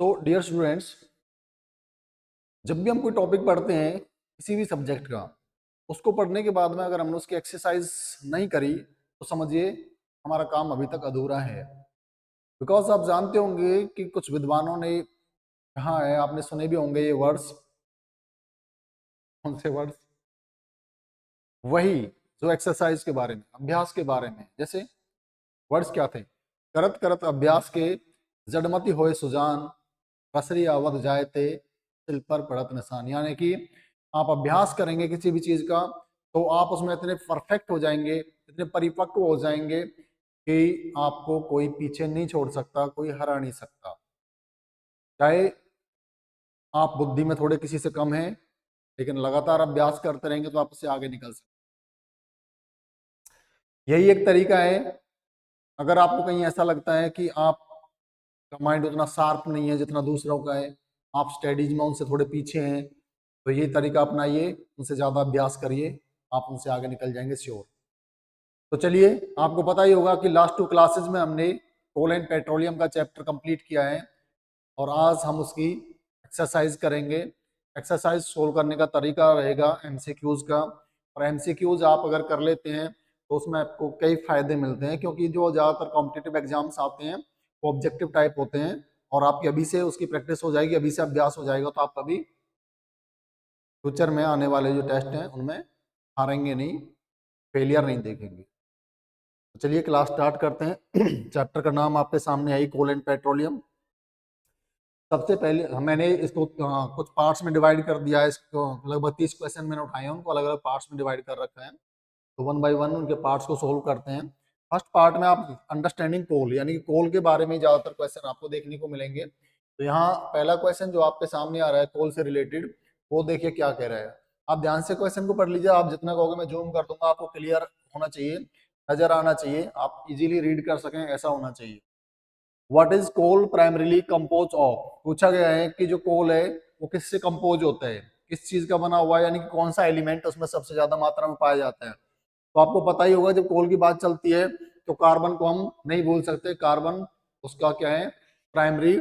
तो dear students, जब भी हम कोई टॉपिक पढ़ते हैं किसी भी सब्जेक्ट का, उसको पढ़ने के बाद में अगर हमने उसकी एक्सरसाइज नहीं करी तो समझिए हमारा काम अभी तक अधूरा है। बिकॉज आप जानते होंगे कि कुछ विद्वानों ने कहा है, आपने सुने भी होंगे ये वर्ड्स। कौन से वर्ड्स? वही जो एक्सरसाइज के बारे में, अभ्यास के बारे में। जैसे वर्ड्स क्या थे? करत करत अभ्यास के जड़मति होए सुजान, कसरी अवध जाए थे सिल पर पड़त निशान। यानी कि आप अभ्यास करेंगे किसी भी चीज का तो आप उसमें इतने परफेक्ट हो जाएंगे, इतने परिपक्व हो जाएंगे कि आपको कोई पीछे नहीं छोड़ सकता, कोई हरा नहीं सकता। चाहे आप बुद्धि में थोड़े किसी से कम हैं, लेकिन लगातार अभ्यास करते रहेंगे तो आप उससे आगे निकल सकते। यही एक तरीका है। अगर आपको कहीं ऐसा लगता है कि आपका माइंड उतना शार्प नहीं है जितना दूसरों का है, आप स्टडीज में उनसे थोड़े पीछे हैं, तो ये तरीका अपनाइए, उनसे ज्यादा अभ्यास करिए, आप उनसे आगे निकल जाएंगे श्योर। तो चलिए, आपको पता ही होगा कि लास्ट 2 क्लासेस में हमने कोल एंड पेट्रोलियम का चैप्टर कंप्लीट किया है और आज हम उसकी एक्सरसाइज करेंगे। एक्सरसाइज सोल्व करने का तरीका रहेगा एमसीक्यूज का, और एमसीक्यूज आप अगर कर लेते हैं तो उसमें आपको कई फायदे मिलते हैं, क्योंकि जो ज़्यादातर कॉम्पिटिटिव एग्जाम्स आते हैं वो ऑब्जेक्टिव टाइप होते हैं और आपकी अभी से उसकी प्रैक्टिस हो जाएगी, अभी से अभ्यास हो जाएगा तो आप कभी फ्यूचर में आने वाले जो टेस्ट हैं उनमें हारेंगे नहीं, फेलियर नहीं देखेंगे। तो चलिए क्लास स्टार्ट करते हैं। चैप्टर का नाम आपके सामने है, कोल एंड पेट्रोलियम। सबसे पहले मैंने इसको कुछ पार्ट्स में डिवाइड कर दिया है। इसको लगभग 30 क्वेश्चन मैंने उठाए हैं, उनको अलग अलग पार्ट्स में डिवाइड कर रखा है। तो वन बाय वन उनके पार्ट्स को सोल्व करते हैं। फर्स्ट पार्ट में आप अंडरस्टैंडिंग कोल, यानी कि कोल के बारे में ज्यादातर क्वेश्चन आपको देखने को मिलेंगे। तो यहाँ पहला क्वेश्चन जो आपके सामने आ रहा है कोल से रिलेटेड, वो देखिए क्या कह रहा है। आप ध्यान से क्वेश्चन को पढ़ लीजिए, आप जितना कहोगे मैं जूम कर दूंगा, आपको क्लियर होना चाहिए, नजर आना चाहिए, आप इजीली रीड कर सकें, ऐसा होना चाहिए। What is coal primarily compose of? पूछा गया है कि जो कोल है वो किससे कंपोज होता है, किस चीज का बना हुआ है, यानी कि कौन सा एलिमेंट उसमें सबसे ज्यादा मात्रा में पाया जाता है। तो आपको पता ही होगा, जब कोल की बात चलती है तो कार्बन को हम नहीं भूल सकते। कार्बन उसका क्या है, प्राइमरी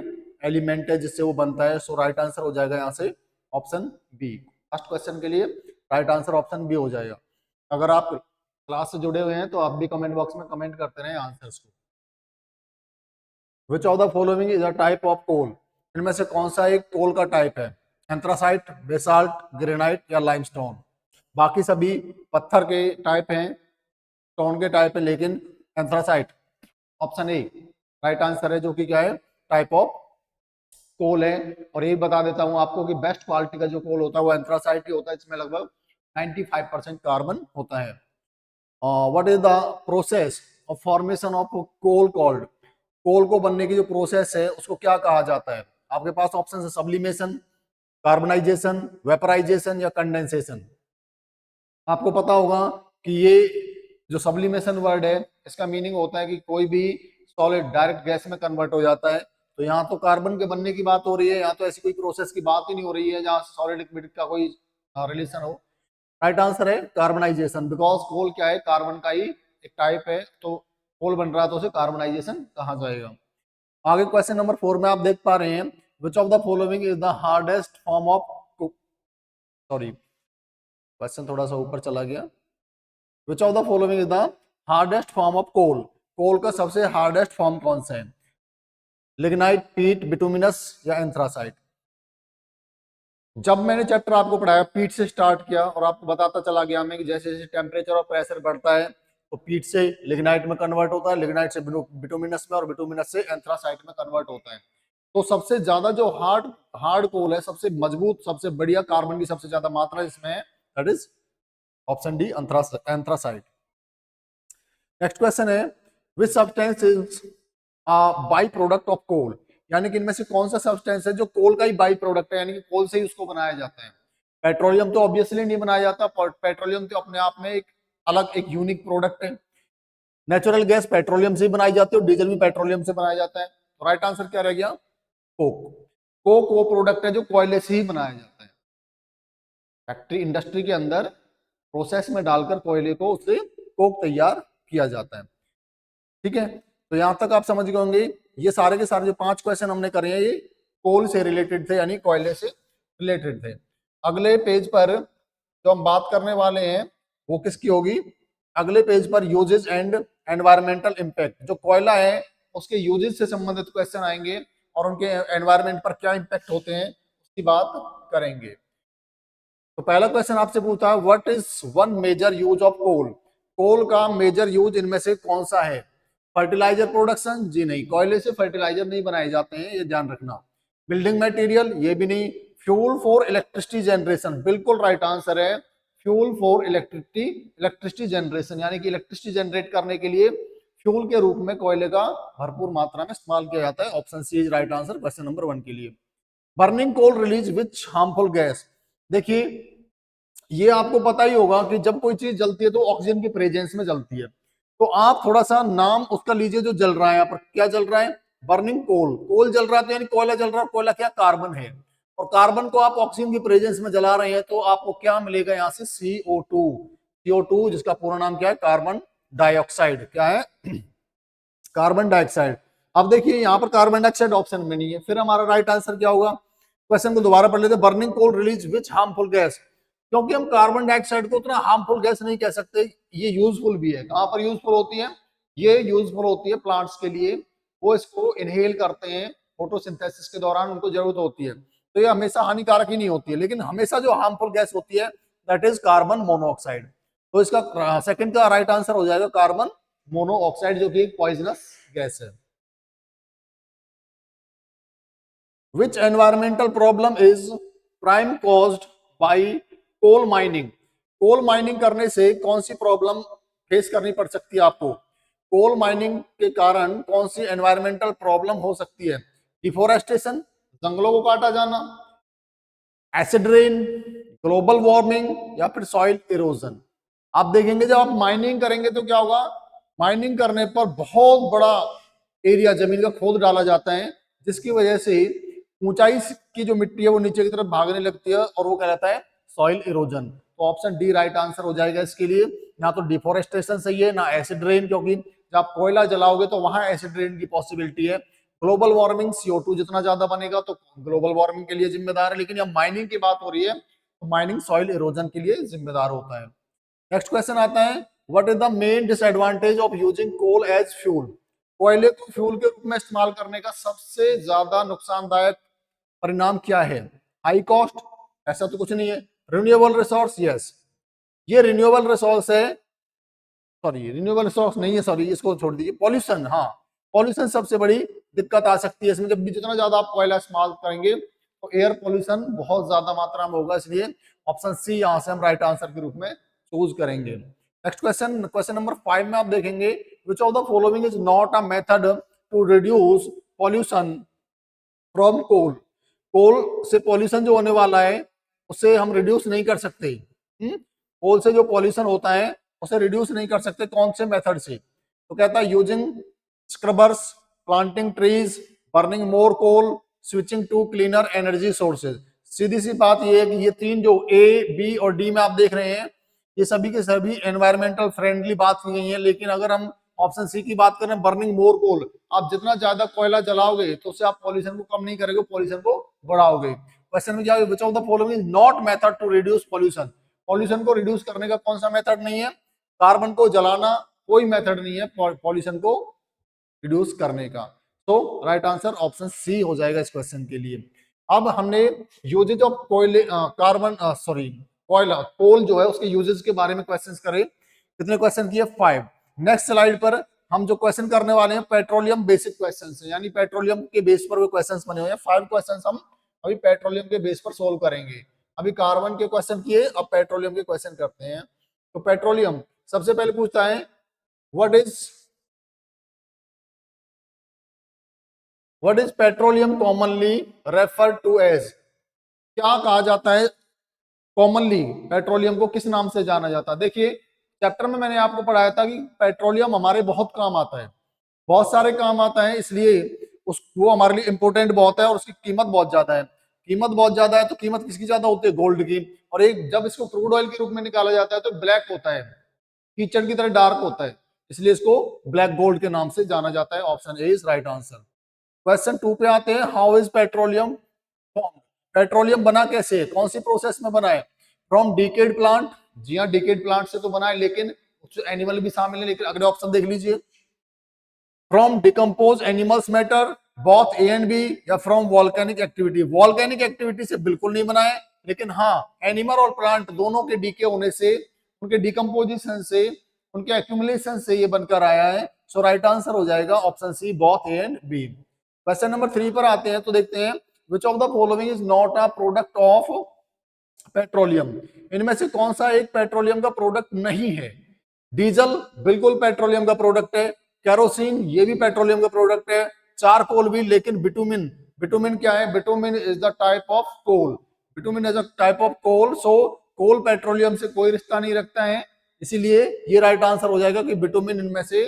एलिमेंट है जिससे वो बनता है। सो राइट आंसर हो जाएगा यहाँ से ऑप्शन बी। फर्स्ट क्वेश्चन के लिए राइट आंसर ऑप्शन बी हो जाएगा। अगर आप क्लास से जुड़े हुए हैं तो आप भी कमेंट बॉक्स में कमेंट करते रहें आंसर्स को। Which of the following is a type of coal? इनमें से कौन सा एक कोल का टाइप है? एंथ्रासाइट, बेसाल्ट, ग्रेनाइट या लाइमस्टोन? बाकी सभी पत्थर के टाइप हैं, स्टोन के टाइप है, लेकिन anthracite option A right answer है, जो कि क्या है, टाइप ऑफ कोल है। और ये बता देता हूं आपको कि बेस्ट क्वालिटी का जो कोल होता है वो एंथ्रासाइट ही होता है, इसमें लगभग 95% कार्बन होता है। What is the process of formation of coal called? Coal को बनने की जो प्रोसेस है उसको क्या कहा जाता है? आपके पास ऑप्शन है सब्लिमेशन, कार्बनाइजेशन, वेपराइजेशन या कंडेंसेशन। आपको पता होगा कि ये जो सब्लिमेशन वर्ड है इसका मीनिंग होता है कि कोई भी सॉलिड डायरेक्ट गैस में कन्वर्ट हो जाता है। तो यहाँ तो कार्बन के बनने की बात हो रही है, यहाँ तो ऐसी कोई प्रोसेस की बात ही नहीं हो रही है जहाँ सॉलिड लिक्विड का कोई रिलेशन हो। राइट आंसर है कार्बनाइजेशन, बिकॉज कोल क्या है, कार्बन का ही एक टाइप है, तो कोल बन रहा है तो उसे कार्बनाइजेशन कहा जाएगा। आगे क्वेश्चन नंबर 4 में आप देख पा रहे हैं, which of the following is the hardest form of, sorry question थोड़ा सा ऊपर चला गया। Which of the following is the hardest form of coal? Coal का सबसे हार्डेस्ट फॉर्म कौन सा है? लिग्नाइट, पीट, बिटुमिनस या एंथ्रासाइट? जब मैंने चैप्टर आपको पढ़ाया पीट से स्टार्ट किया और आपको बताता चला गया मैं कि जैसे जैसे टेम्परेचर और प्रेशर बढ़ता है तो पीट से लिग्नाइट में कन्वर्ट होता है, लिग्नाइट से बिटुमिनस में और बिटुमिनस से एंथ्रासाइट में कन्वर्ट होता है। तो सबसे ज्यादा जो हार्ड हार्ड कोल है, सबसे मजबूत, सबसे बढ़िया, कार्बन की सबसे ज्यादा मात्रा इसमें है, that is option d anthracite. Next question है, which substance is by product of coal? यानी कि इनमें से कौन सा सब्सटेंस है जो कोल का ही बाई प्रोडक्ट है, यानी कि कोल से ही उसको बनाया जाता है। पेट्रोलियम तो ऑब्वियसली नहीं बनाया जाता, पेट्रोलियम तो अपने आप में एक अलग एक यूनिक प्रोडक्ट है। नेचुरल गैस पेट्रोलियम से ही बनाई जाती है और डीजल भी पेट्रोलियम से बनाया जाता है। तो राइट आंसर क्या रह गया? कोक। कोक वो प्रोडक्ट है जो कोयले से ही बनाया जाता है, फैक्ट्री इंडस्ट्री के अंदर प्रोसेस में डालकर कोयले को उससे कोक तैयार किया जाता है। ठीक है, तो यहां तक आप समझ गए होंगे। ये सारे के सारे जो 5 क्वेश्चन हमने करे हैं ये कोल से रिलेटेड थे, यानी कोयले से रिलेटेड थे। अगले पेज पर जो हम बात करने वाले हैं वो किसकी होगी? अगले पेज पर यूजेस एंड एनवायरमेंटल इम्पैक्ट, जो कोयला है उसके यूजेस से संबंधित क्वेश्चन आएंगे और उनके एनवायरमेंट पर क्या इम्पैक्ट होते हैं उसकी बात करेंगे। तो पहला क्वेश्चन आपसे पूछा, what is one major use of coal? Coal का मेजर यूज इनमें से कौन सा है? Fertiliser production? जी नहीं, कोयले से फर्टिलाइजर नहीं बनाए जाते हैं, ये ध्यान रखना। Building material? ये भी नहीं। Fuel for electricity generation? बिल्कुल राइट आंसर है, फ्यूल फॉर इलेक्ट्रिसिटी जनरेशन, यानी कि इलेक्ट्रिसिटी जनरेट करने के लिए फ्यूल के रूप में कोयले का भरपूर मात्रा में इस्तेमाल किया जाता है। Option C is right answer question number 1 के लिए। Burning coal release which harmful gas? देखिए, ये आपको पता ही होगा कि जब कोई चीज जलती है तो ऑक्सीजन की प्रेजेंस में जलती है। तो आप थोड़ा सा नाम उसका लीजिए जो जल रहा है, यहाँ पर क्या जल रहा है? बर्निंग कोल। कोल जल रहा है तो यानी कोयला जल रहा है। कोयला क्या? कार्बन है। और कार्बन को आप ऑक्सीजन की प्रेजेंस में जला रहे हैं तो आपको क्या मिलेगा यहाँ से? CO2। CO2 जिसका पूरा नाम क्या है? Carbon dioxide. क्या है? Carbon dioxide. अब देखिए यहाँ पर कार्बन डाइऑक्साइड ऑप्शन में नहीं है, फिर हमारा राइट आंसर क्या होगा? क्वेश्चन को दोबारा पढ़ लेते। Burning coal release which harmful gas? क्योंकि हम कार्बन डाइऑक्साइड को उतना हार्मफुल गैस नहीं कह सकते, ये यूजफुल भी है। कहां पर यूजफुल होती है? ये यूजफुल होती है प्लांट्स के लिए, वो इसको इनहेल करते हैं फोटोसिंथेसिस के दौरान, उनको जरूरत होती है। तो ये हमेशा हानिकारक ही नहीं होती है, लेकिन हमेशा जो हार्मफुल गैस होती है दैट इज कार्बन मोनोऑक्साइड। तो इसका सेकंड का राइट आंसर हो जाएगा कार्बन मोनोऑक्साइड, जो कि एक पॉइजनस गैस है। Which environmental problem is prime caused by coal mining? Coal mining करने से कौन सी प्रॉब्लम फेस करनी पड़ सकती है आपको? कोल माइनिंग के कारण कौन सी एनवायरमेंटल प्रॉब्लम हो सकती है? डिफोरेस्टेशन, जंगलों को काटा जाना, एसिड रेन, ग्लोबल वार्मिंग, या फिर सॉइल इरोजन। आप देखेंगे जब आप माइनिंग करेंगे तो क्या होगा? माइनिंग करने पर बहुत बड़ा एरिया जमीन का खोद डाला जाता है, जिसकी वजह से ऊंचाई की जो मिट्टी है वो नीचे की तरफ भागने लगती है, और वो कहलाता है सॉइल इरोजन। तो ऑप्शन डी राइट आंसर हो जाएगा इसके लिए। ना तो डिफोरेस्टेशन सही है, ना एसिड रेन, क्योंकि जब आप कोयला जलाओगे तो वहां एसिड रेन की पॉसिबिलिटी है। ग्लोबल वार्मिंग, CO2 जितना ज्यादा बनेगा तो ग्लोबल वार्मिंग के लिए जिम्मेदार है, लेकिन जब माइनिंग की बात हो रही है तो माइनिंग सॉइल इरोजन के लिए जिम्मेदार होता है। नेक्स्ट क्वेश्चन आता है, what is the main disadvantage of using coal as fuel? कोयले को फ्यूल के रूप में इस्तेमाल करने का सबसे ज्यादा नुकसानदायक परिणाम क्या है? High cost? ऐसा तो कुछ नहीं है। Renewable resource? यस, ये रिन्यूएबल रिसोर्स है। सॉरी, रिन्यूएबल रिसोर्स नहीं है, सॉरी, इसको छोड़ दीजिए। पॉल्यूशन, हाँ, पॉल्यूशन सबसे बड़ी दिक्कत आ सकती है इसमें। जब भी जितना ज्यादा आप कोयला इस्तेमाल करेंगे तो एयर पॉल्यूशन बहुत ज्यादा मात्रा में होगा, इसलिए ऑप्शन सी यहां से हम राइट आंसर के रूप में चूज करेंगे। नेक्स्ट क्वेश्चन, क्वेश्चन नंबर 5 में आप देखेंगे, which of the following is not a method to reduce pollution from coal? Coal से पॉल्यूशन जो होने वाला है उसे हम रिड्यूस नहीं कर सकते। कोल से जो पॉल्यूशन होता है उसे रिड्यूस नहीं कर सकते, कौन से मेथड से? तो कहता है using scrubbers, planting trees, burning more coal, switching to cleaner energy sources. सीधी सी बात ये है कि ये तीन जो ए, बी और डी में आप देख रहे हैं, ये सभी के सभी एनवायरमेंटल फ्रेंडली बात की गई है। लेकिन अगर हम ऑप्शन सी की बात करें, बर्निंग मोर कोल, आप जितना ज्यादा कोयला जलाओगे तो उससे आप पॉल्यूशन को कम नहीं करोगे, पॉल्यूशन को बढ़ाओगे। क्वेश्चन में क्या है, which of the following is not method to reduce pollution? Pollution को रिड्यूस करने का कौन सा मेथड नहीं है? कार्बन को जलाना कोई मेथड नहीं है पॉल्यूशन को रिड्यूस करने का। तो राइट आंसर ऑप्शन सी हो जाएगा इस क्वेश्चन के लिए। अब हमने यूजेज ऑफ कोयले कार्बन सॉरी कोयला कोल जो है उसके यूजेज के बारे में क्वेश्चंस करे। कितने क्वेश्चन किए? 5। नेक्स्ट स्लाइड पर हम जो क्वेश्चन करने वाले हैं पेट्रोलियम बेसिक क्वेश्चंस हैं, यानी पेट्रोलियम के बेस पर वो क्वेश्चंस बने हुए हैं। 5 क्वेश्चंस हम अभी पेट्रोलियम के बेस पर सोल्व करेंगे। अभी कार्बन के क्वेश्चन किए, अब पेट्रोलियम के क्वेश्चन करते हैं। तो पेट्रोलियम सबसे पहले पूछता है, what is petroleum commonly refer to as? क्या कहा जाता है कॉमनली? पेट्रोलियम को किस नाम से जाना जाता है? देखिए, चैप्टर में मैंने आपको पढ़ाया था कि पेट्रोलियम हमारे बहुत काम आता है, बहुत सारे काम आता है, इसलिए वो हमारे लिए इंपोर्टेंट बहुत है और उसकी कीमत बहुत ज्यादा है। कीमत बहुत ज्यादा है तो कीमत किसकी ज्यादा होती है? गोल्ड की। और एक जब इसको क्रूड ऑयल के रूप में निकाला जाता है तो ब्लैक होता है, कीचड़ की तरह डार्क होता है, इसलिए इसको ब्लैक गोल्ड के नाम से जाना जाता है। Option A is right answer. Question 2 पे आते हैं, how is petroleum form? Petroleum बना कैसे, कौन सी प्रोसेस में बना है? फ्रॉम डिकेड प्लांट, जी हाँ डिकेड प्लांट से तो बना है, लेकिन एनिमल भी शामिल है, लेकिन अगले ऑप्शन देख लीजिए, from decompose animals matter, both A and b, या from volcanic activity? Volcanic activity से बिल्कुल नहीं बना है, लेकिन हाँ एनिमल और प्लांट दोनों के डीके होने से, उनके डिकम्पोजिशन से, उनके एक्यूमुलेशन से ये बनकर आया है। सो राइट आंसर हो जाएगा option C, both A and B. Question number 3 पर आते हैं, तो देखते हैं, which of the following is not a product of petroleum? इनमें से कौन सा एक पेट्रोलियम का प्रोडक्ट नहीं है? डीजल बिल्कुल पेट्रोलियम का प्रोडक्ट है, केरोसिन ये भी पेट्रोलियम का प्रोडक्ट है, चारकोल भी, लेकिन बिटुमिन, बिटुमिन क्या है? Bitumen is the type of coal, bitumen is a type of coal, so coal petroleum से कोई रिश्ता नहीं रखता है, इसीलिए ये राइट आंसर हो जाएगा कि बिटुमिन इनमें से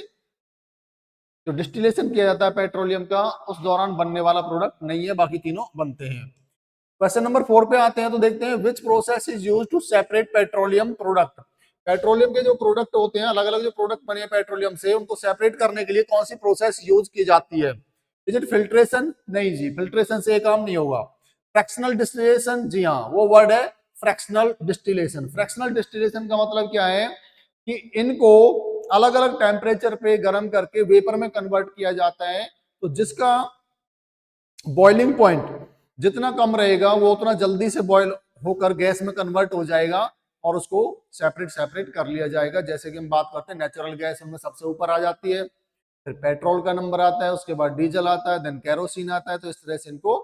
जो डिस्टिलेशन किया जाता है पेट्रोलियम का उस दौरान बनने वाला प्रोडक्ट नहीं है, बाकी तीनों बनते हैं। क्वेश्चन नंबर 4 पे आते हैं, तो देखते हैं, which process is used to separate petroleum product? Petroleum के जो प्रोडक्ट होते हैं, अलग अलग जो प्रोडक्ट बने हैं पेट्रोलियम से, उनको सेपरेट करने के लिए कौन सी प्रोसेस यूज की जाती है? Is it filtration? नहीं जी, फिल्ट्रेशन से काम नहीं होगा। फ्रैक्शनल डिस्टिलेशन, जी हाँ वो वर्ड है फ्रैक्शनल डिस्टिलेशन। फ्रैक्शनल डिस्टिलेशन का मतलब क्या है कि इनको अलग अलग टेम्परेचर पे गर्म करके वेपर में कन्वर्ट किया जाता है, तो जिसका बॉइलिंग पॉइंट जितना कम रहेगा वो उतना जल्दी से बॉयल होकर गैस में कन्वर्ट हो जाएगा और उसको सेपरेट सेपरेट कर लिया जाएगा। जैसे कि हम बात करते हैं नेचुरल गैस उनमें सबसे ऊपर आ जाती है, फिर पेट्रोल का नंबर आता है, उसके बाद डीजल आता है, देन केरोसिन आता है, तो इस तरह से इनको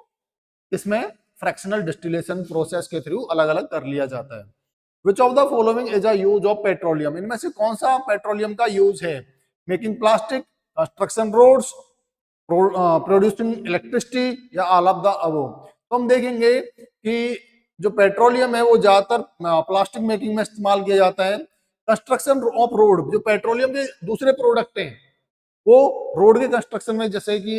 इसमें फ्रैक्शनल डिस्टिलेशन प्रोसेस के थ्रू अलग अलग कर लिया जाता है। Which of the following is a use of petroleum? इनमें से कौन सा पेट्रोलियम का यूज है? Making plastic, construction roads, producing electricity, या ऑल ऑफ द अबव? तो हम देखेंगे कि जो पेट्रोलियम है वो ज्यादातर प्लास्टिक मेकिंग में इस्तेमाल किया जाता है। कंस्ट्रक्शन ऑफ रोड, जो पेट्रोलियम के दूसरे प्रोडक्ट हैं वो रोड के कंस्ट्रक्शन में, जैसे कि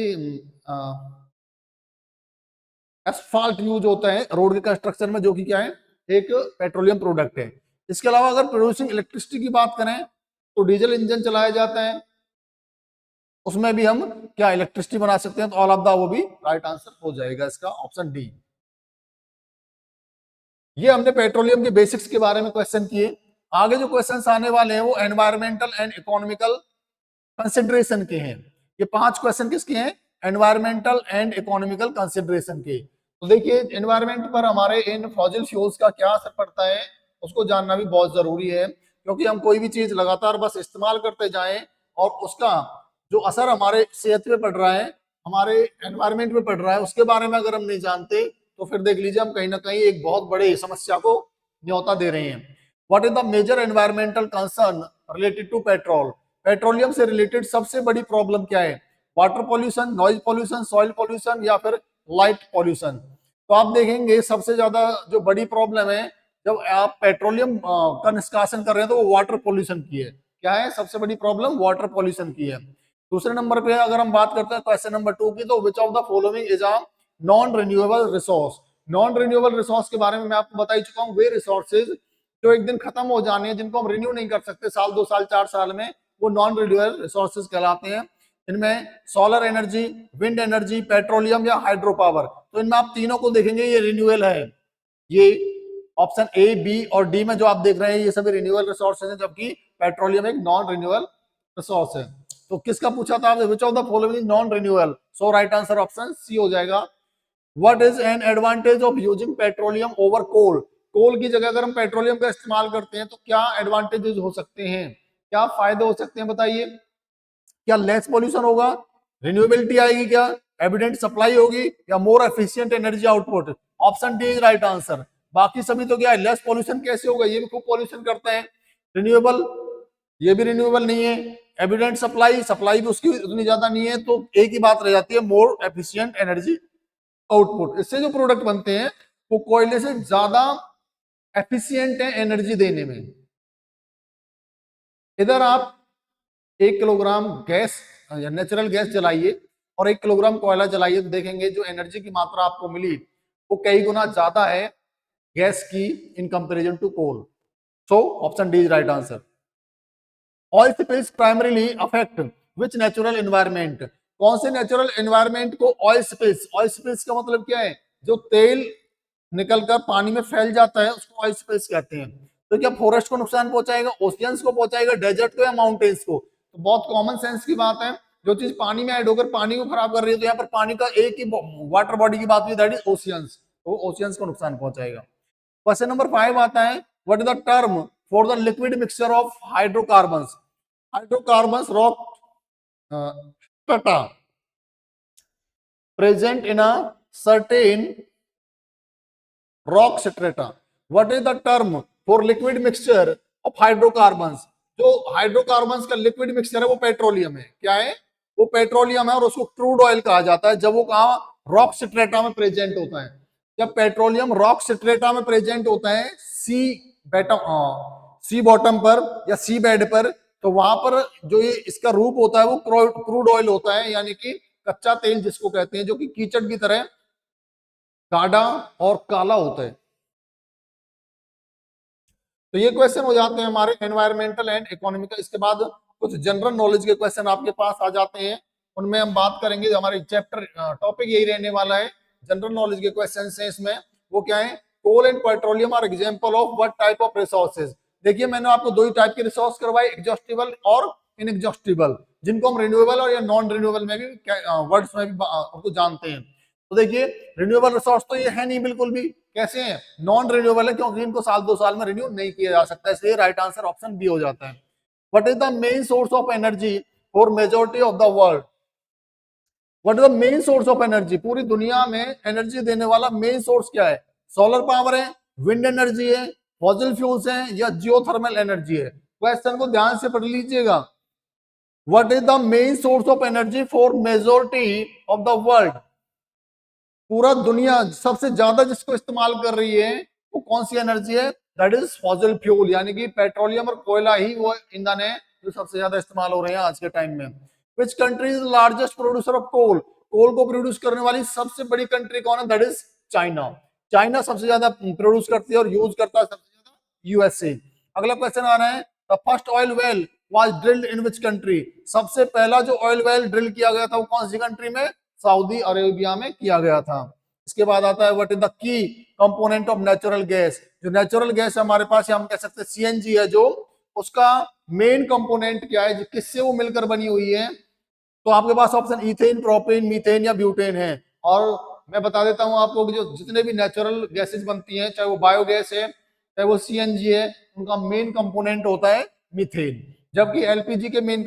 एस्फाल्ट यूज होता है रोड के कंस्ट्रक्शन में, जो कि क्या है एक पेट्रोलियम प्रोडक्ट है। इसके अलावा अगर प्रोड्यूसिंग इलेक्ट्रिसिटी की बात करें तो डीजल इंजन चलाया जाता है, उसमें भी हम क्या इलेक्ट्रिसिटी बना सकते हैं, तो ऑल ऑफ द वो भी राइट आंसर हो जाएगा इसका ऑप्शन डी। ये हमने पेट्रोलियम के बेसिक्स के बारे में क्वेश्चन किए। आगे जो क्वेश्चंस आने वाले हैं वो एनवायरमेंटल एंड इकोनॉमिकल कंसिडरेशन के हैं। ये 5 क्वेश्चन किसके हैं? एनवायरमेंटल एंड इकोनॉमिकल कंसिडरेशन के। तो देखिए एनवायरमेंट पर हमारे इन फॉसिल फ्यूल्स का क्या असर पड़ता है उसको जानना भी बहुत जरूरी है, क्योंकि हम कोई भी चीज लगातार बस इस्तेमाल करते जाएं और उसका जो असर हमारे सेहत पे पड़ रहा है, हमारे एनवायरमेंट पे पड़ रहा है, उसके बारे में अगर हम नहीं जानते तो फिर देख लीजिए हम कहीं ना कहीं एक बहुत बड़े समस्या को न्योता दे रहे हैं। What is the major environmental concern related to petrol? Petroleum से रिलेटेड सबसे बड़ी प्रॉब्लम क्या है? Water pollution, noise pollution, soil pollution, या फिर लाइट पॉल्यूशन? तो आप देखेंगे सबसे ज्यादा जो बड़ी प्रॉब्लम है जब आप पेट्रोलियम का निष्कासन कर रहे हैं तो वो वाटर पॉल्यूशन की है। क्या है सबसे बड़ी प्रॉब्लम? वाटर पॉल्यूशन की है। दूसरे नंबर पे अगर हम बात करते हैं क्वेश्चन नंबर 2 की, तो विच of the following is a non renewable resource? Non renewable resource के बारे में मैं आपको बता ही चुका हूं, वे रिसोर्सेज जो एक दिन खत्म हो जाने हैं, जिनको हम रिन्यू नहीं कर सकते साल 2 साल 4 साल में, वो नॉन रिन्यूएबल रिसोर्सेज कहलाते हैं। इनमें solar energy, wind energy, petroleum या हाइड्रो पावर। तो इनमें आप तीनों को देखेंगे ये रिन्यूएबल है। ये ऑप्शन ए, बी और डी में जो आप देख रहे हैं ये सभी रिन्यूएबल रिसोर्सेज हैं, जबकि पेट्रोलियम एक नॉन रिन्यूएबल रिसोर्स है। तो किसका पूछा था आपने? Which of the following non renewable? So right answer option c हो जाएगा। What is an advantage of using petroleum over coal? Coal की जगह अगर हम पेट्रोलियम का इस्तेमाल करते हैं तो क्या एडवांटेजेस हो सकते हैं, क्या फायदे हो सकते हैं बताइए? क्या लेस पॉल्यूशन होगा, रिन्यूएबिलिटी आएगी, क्या एविडेंट सप्लाई होगी, या more efficient energy output? Option D is right answer. बाकी सभी तो क्या है, लेस पॉल्यूशन कैसे होगा, ये भी खूब पॉल्यूशन करते हैं। रिन्यूएबल, ये भी रिन्यूएबल नहीं है। एविडेंट सप्लाई, सप्लाई भी उसकी उतनी ज्यादा नहीं है, तो एक ही बात रह जाती है, मोर एफिशिएंट एनर्जी आउटपुट। इससे जो प्रोडक्ट बनते हैं वो कोयले से ज्यादा एफिशिएंट है एनर्जी देने में। इधर आप 1 किलोग्राम गैस या नेचुरल गैस जलाइए और 1 किलोग्राम कोयला जलाइए, तो देखेंगे जो एनर्जी की मात्रा आपको मिली वो कई गुना ज्यादा है गैस की in comparison to coal. So option D is right answer. Oil spills primarily affect which natural environment? कौन से नेचुरल एनवायरनमेंट को ऑयल स्पिल्स, ऑयल स्पिल्स का मतलब क्या है, जो तेल निकलकर पानी में फैल जाता है उसको ऑयल स्पिल्स कहते हैं। तो क्या फॉरेस्ट को नुकसान पहुंचाएगा, ओशियंस को पहुंचाएगा, डेजर्ट को या माउंटेन्स को? तो बहुत कॉमन सेंस की बात है, जो चीज पानी में ऐड होकर पानी को खराब कर रही है, तो यहाँ पर पानी का एक ही वाटर बॉडी की बात हुई, दैट इज ओशियंस, तो ओशियंस को नुकसान पहुंचाएगा। क्वेश्चन नंबर 5 आता है, what is the term for the liquid mixture of hydrocarbons, hydrocarbons rock strata present in a certain rock strata. What is the term for liquid mixture of hydrocarbons? जो hydrocarbons का liquid mixture है वो petroleum है। क्या है? वो petroleum है और उसको क्रूड ऑयल कहा जाता है जब वो कहा रॉक स्ट्रेटा में प्रेजेंट होता है। जब पेट्रोलियम रॉक स्ट्रेटा में प्रेजेंट होता है सी बॉटम पर या सी बेड पर, तो वहां पर जो ये इसका रूप होता है वो क्रूड ऑयल होता है, यानी कि कच्चा तेल जिसको कहते हैं, जो कि कीचड़ की तरह गाढ़ा और काला होता है। तो ये क्वेश्चन हो जाते हैं हमारे एनवायरमेंटल एंड इकोनॉमिकल। इसके बाद कुछ जनरल नॉलेज के क्वेश्चन आपके पास आ जाते हैं, उनमें हम बात करेंगे। हमारे चैप्टर टॉपिक यही रहने वाला है, जनरल नॉलेज के क्वेश्चन हैं इसमें। वो क्या है? Coal and petroleum are example of what type of resources. देखिए मैंने आपको दो ही टाइप के रिसोर्स करवाए, एग्जॉस्टिबल और इनएग्जॉस्टिबल, जिनको हम रिन्यूएबल और या नॉन रिन्यूएबल में भी वर्ड्स में भी उसको जानते हैं। तो देखिए रिन्यूएबल रिसोर्स तो ये है नहीं बिल्कुल भी। कैसे हैं? नॉन रिन्यूएबल है, क्योंकि इनको साल 2 साल में रिन्यू नहीं किया जा सकता, इसलिए राइट आंसर ऑप्शन बी हो जाता है। What is the main source of energy for majority of the world? What is the main source of energy? पूरी दुनिया में एनर्जी देने वाला मेन सोर्स क्या है? सोलर पावर है, विंड एनर्जी है, फॉसिल फ्यूल्स हैं, या जियोथर्मल एनर्जी है? क्वेश्चन को ध्यान से पढ़ लीजिएगा। What is the main source of energy for majority of the world? पूरा दुनिया सबसे ज्यादा जिसको इस्तेमाल कर रही है वो कौन सी एनर्जी है? दैट इज फॉसिल फ्यूल, यानी कि पेट्रोलियम और कोयला ही वो ईंधन है जो सबसे ज्यादा इस्तेमाल हो रहे हैं आज के टाइम में। Which country is largest producer of coal? Coal को प्रोड्यूस करने वाली सबसे बड़ी कंट्री कौन है? That is China. चाइना सबसे ज्यादा प्रोड्यूस करती है और यूज करता है सबसे ज्यादा यूएसए। अगला क्वेश्चन आ रहा है, the first oil well was drilled in which country? सबसे पहला जो ऑयल वेल ड्रिल किया गया था वो कौन सी कंट्री में? सऊदी अरेबिया में किया गया था। इसके बाद आता है what is the key component of natural gas? जो नेचुरल गैस हमारे पास, हम कह सकते हैं सीएनजी है, जो उसका मेन कंपोनेंट क्या है, किससे वो मिलकर बनी हुई है? तो आपके पास ऑप्शन इथेन, प्रोपेन, मीथेन या ब्यूटेन है। और मैं बता देता हूं आपको कि जो जितने भी नेचुरल गैसेज बनती हैं, चाहे वो बायोगैस है चाहे वो सीएनजी है, उनका मेन कंपोनेंट होता है मीथेन। जबकि एलपीजी के मेन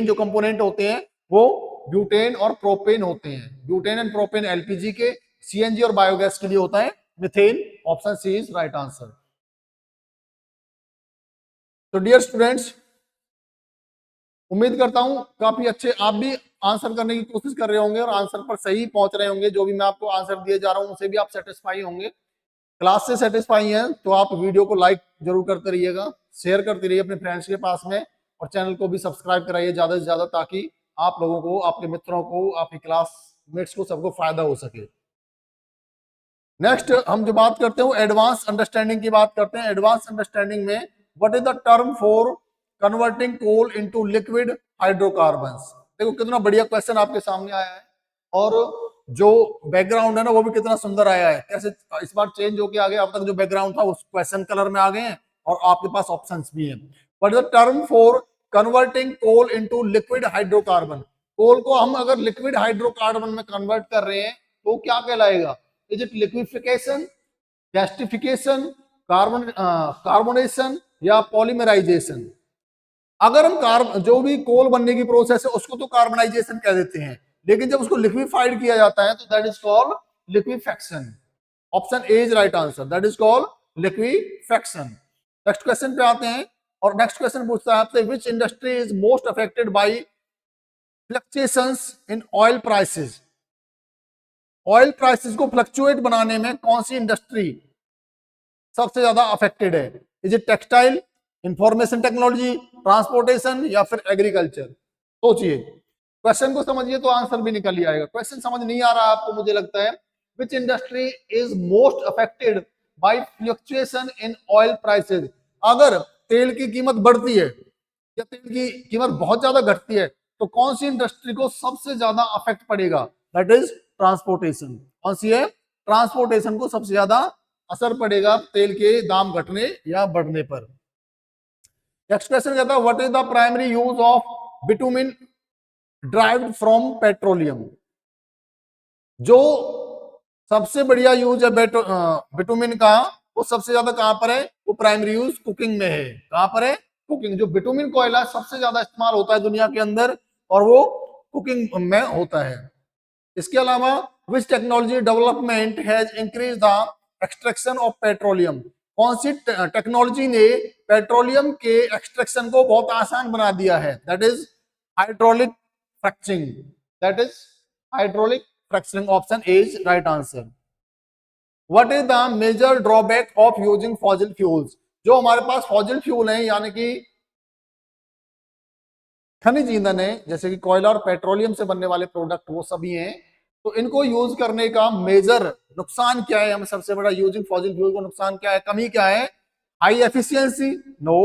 जो कंपोनेंट होते हैं वो ब्यूटेन और प्रोपेन होते हैं। ब्यूटेन एंड प्रोपेन एलपीजी के, सीएनजी और बायोगैस के लिए होता है methane. Option C is right answer. तो डियर स्टूडेंट्स, उम्मीद करता हूं काफी अच्छे आप भी आंसर करने की कोशिश कर रहे होंगे और आंसर पर सही पहुंच रहे होंगे। जो भी मैं आपको आंसर दिए जा रहा हूं उनसे भी आप सेटिस्फाई होंगे। क्लास से सेटिस्फाई हैं तो आप वीडियो को लाइक जरूर करते रहिएगा, शेयर करते रहिए अपने फ्रेंड्स के पास में, और चैनल को भी सब्सक्राइब कराइए ज्यादा से ज्यादा, ताकि आप लोगों को, आपके मित्रों को, आपकी क्लासमेट्स को, सबको फायदा हो सके। नेक्स्ट हम जो बात करते हैं एडवांस अंडरस्टैंडिंग की बात करते हैं। एडवांस अंडरस्टैंडिंग में what is the term for converting coal into liquid hydrocarbons? देखो कितना बढ़िया क्वेश्चन आपके सामने आया है, और जो बैकग्राउंड है ना वो भी कितना सुंदर आया है। कैसे इस बार चेंज होके आ गया, अब तक जो बैकग्राउंड था उस क्वेश्चन कलर में आ गए हैं और आपके पास ऑप्शंस भी हैं। What is the term for converting coal into liquid hydrocarbon? Coal को हम अगर लिक्विड हाइड्रोकार्बन में कन्वर्ट कर रहे हैं तो क्या कहलाएगा? Is it liquefaction, gasification, carbonation या पॉलीमराइजेशन? अगर हम जो भी कोल बनने की प्रोसेस है उसको तो कार्बनाइजेशन कह देते हैं, लेकिन जब उसको लिक्विफाइड किया जाता है तो that is called liquefaction. Option A is right answer, that is called liquefaction. Next question पे आते हैं, और नेक्स्ट क्वेश्चन पूछता है आपसे, विच industry is most affected by fluctuations in oil prices? Oil prices को फ्लक्चुएट बनाने में कौन सी इंडस्ट्री सबसे ज्यादा अफेक्टेड है? Is it textile, information technology, transportation या फिर एग्रीकल्चर? सोचिए, क्वेश्चन को समझिए तो आंसर भी निकल ही आएगा। क्वेश्चन समझ नहीं आ रहा आपको, मुझे लगता है। विच industry is most affected by fluctuation in oil prices? अगर तेल की कीमत बढ़ती है या तेल की कीमत बहुत ज्यादा घटती है तो कौन सी इंडस्ट्री को सबसे ज्यादा अफेक्ट पड़ेगा? That is transportation. कौन सी है? ट्रांसपोर्टेशन को सबसे ज्यादा असर पड़ेगा तेल के दाम घटने या बढ़ने पर। नेक्स्ट क्वेश्चन कहता है what is the primary use of bitumen derived from petroleum? जो सबसे बढ़िया यूज है बिटुमिन का, वो सबसे ज्यादा कहां पर है? वो प्राइमरी यूज कुकिंग में है। कहां पर है? कुकिंग। जो बिटुमिन कोयला सबसे ज्यादा इस्तेमाल होता है दुनिया के अंदर, और वो कुकिंग में होता है। इसके अलावा which technology development has increase the extraction of petroleum? कौन सी टेक्नोलॉजी ने पेट्रोलियम के एक्सट्रैक्शन को बहुत आसान बना दिया है? That is hydraulic fracturing. That is hydraulic fracturing. Option A is right answer. What is the major drawback of using fossil fuels? जो हमारे पास फॉसिल फ्यूल है यानी कि खनिज ईंधन है, जैसे कि कोयला और पेट्रोलियम से बनने वाले प्रोडक्ट वो सभी हैं, तो इनको यूज करने का मेजर नुकसान क्या है? हमें सबसे बड़ा यूजिंग फॉसिल फ्यूल का नुकसान क्या है, कमी क्या है? High efficiency, no.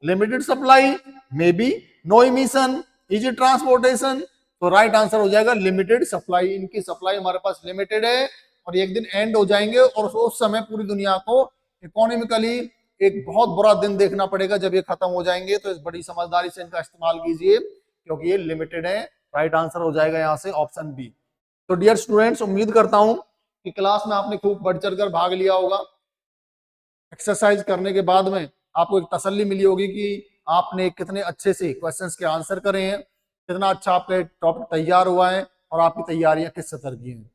Limited supply, maybe. No emission, easy transportation. तो राइट आंसर हो जाएगा लिमिटेड सप्लाई। इनकी सप्लाई हमारे पास लिमिटेड है और एक दिन एंड हो जाएंगे, और उस समय पूरी दुनिया को इकोनॉमिकली एक बहुत बुरा दिन देखना पड़ेगा जब ये खत्म हो जाएंगे। तो इस बड़ी समझदारी से इनका इस्तेमाल कीजिए क्योंकि ये लिमिटेड है। राइट आंसर हो जाएगा यहाँ से ऑप्शन बी। तो डियर स्टूडेंट्स, उम्मीद करता हूं कि क्लास में आपने खूब बढ़ चढ़कर भाग लिया होगा। एक्सरसाइज करने के बाद में आपको एक तसल्ली मिली होगी कि आपने कितने अच्छे से क्वेश्चंस के आंसर करे हैं, कितना अच्छा आपका टॉपिक तैयार हुआ है और आपकी तैयारियां किस स्तर की हैं।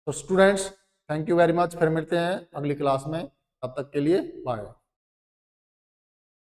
तो students, thank you very much. फिर मिलते हैं अगली क्लास में, तब तक के लिए बाय।